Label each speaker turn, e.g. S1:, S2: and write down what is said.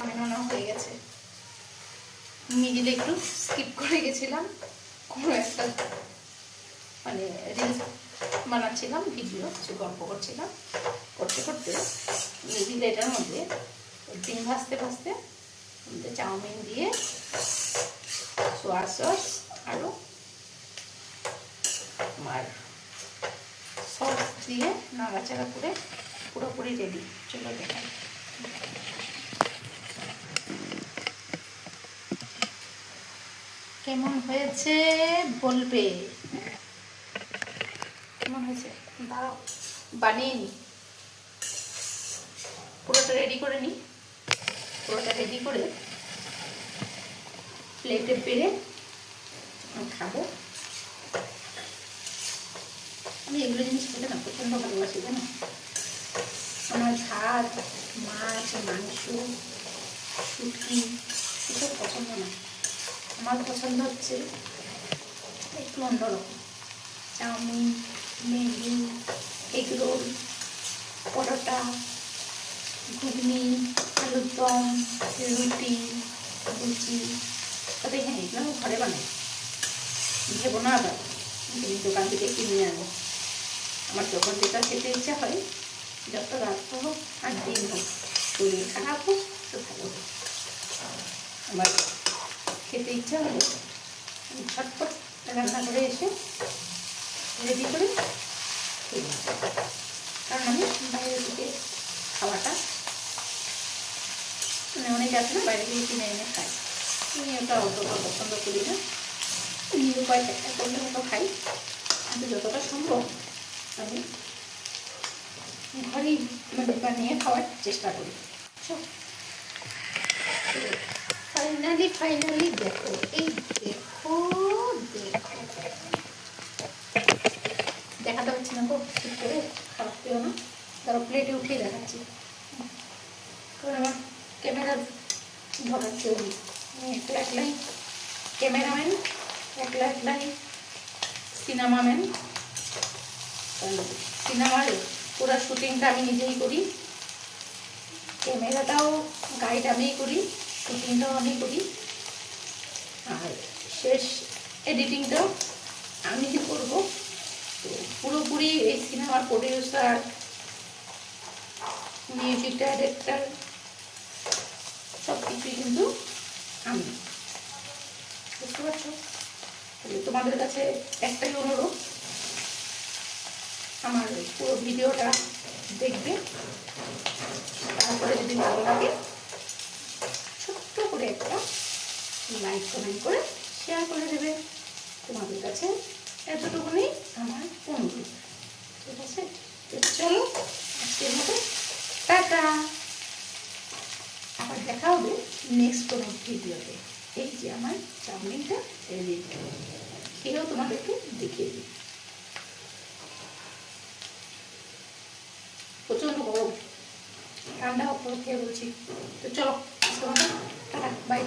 S1: বানানো হয়ে গেছে। মিডিলে একটু স্কিপ করে গেছিলাম, কোনো একটা মানে রিলস বানাচ্ছিলাম, ভিডিও কিছু গল্প করছিলাম, করতে করতে মিডিলে এটার মধ্যে ডিম ভাজতে ভাজতে চাউমিন দিয়ে সোয়া সস আরও আর সস দিয়ে নাড়াচাড়া করে পুরোপুরি রেডি। চলো দেখাই। কেমন হয়েছে বলবে, কেমন হয়েছে? দাঁড়াও বানিয়ে নিই, পুরোটা রেডি করে নিই। পুরোটা রেডি করে প্লেটে পেরে খাবো। আমি এগুলো জিনিস খেতে না প্রচণ্ড ভালোবাসি, জানো। আমার ভাত, মাছ, মাংস, শুটকি এসব পছন্দ না। আমার পছন্দ হচ্ছে একটু অন্যরকম। চাউমিন, ম্যাগি, এগ রোল, পরোটা, ঘুগনি, আলুর দম, রুটি, লুচি। তবে হ্যাঁ, এগুলো আমি ঘরে বানাই, ভেবো না আবার দোকান থেকে কিনে আনবো। আমার যখন যেটা খেতে ইচ্ছা হয়, যত রাত হোক আর দিন হোক, শরীর খারাপ হোক তো ভালো হোক, আমার খেতে ইচ্ছা হলে আমি ছটফট রান্না করে এসে রেডি করে খেয়ে নিই। কারণ আমি বাইরে থেকে খাওয়াটা মানে অনেকে আছে না বাইরে থেকে কিনে এনে খাই, আমি ওটা অতটা পছন্দ করি না। নিরুপায় একটা করলে মতো খাই, কিন্তু যতটা সম্ভব আমি ঘরেই মানে বানিয়ে খাওয়ার চেষ্টা করি। ফাইনালি দেখো, এই দেখো দেখো, দেখাতে পারছি না, খুব ঠিক করে খারাপ পেও না, তারা প্লেটে উঠিয়ে দেখাচ্ছি। কারণ আমার ক্যামেরা ধরার কেউ নেই, আমি একলা একলাই ক্যামেরাম্যান, একলা একলাই সিনেমাম্যান। সিনেমার পুরো শুটিংটা আমি নিজেই করি, ক্যামেরাটাও গাইড আমিই করি, শুটিংটাও আমি করি, আর শেষ এডিটিংটাও আমি করবো। তো পুরোপুরি এই সিনেমার প্রডিউসার, মিউজিক ডাইরেক্টর সব কিছুই কিন্তু আমি। বুঝতে পারছো? তোমাদের কাছে একটাই অনুরোধ, আমার পুরো ভিডিওটা দেখবে, তারপরে যদি ভালো লাগে ছোট্ট করে একটা লাইক কমেন্ট করে শেয়ার করে দেবে। তোমাদের কাছে এতটুকুনি আমার অনুরোধ, ঠিক আছে? চলো আজকের মতো টাটা, আবার দেখা হবে নেক্সট কোনো ভিডিওতে। এই যে আমার চাউমিনটা রেডি, খেয়েও তোমাদেরকে দেখিয়ে দিই। প্রচন্ড গরম, ঠান্ডা খেয়ে বলছি। তো চলো টাটা, বাই।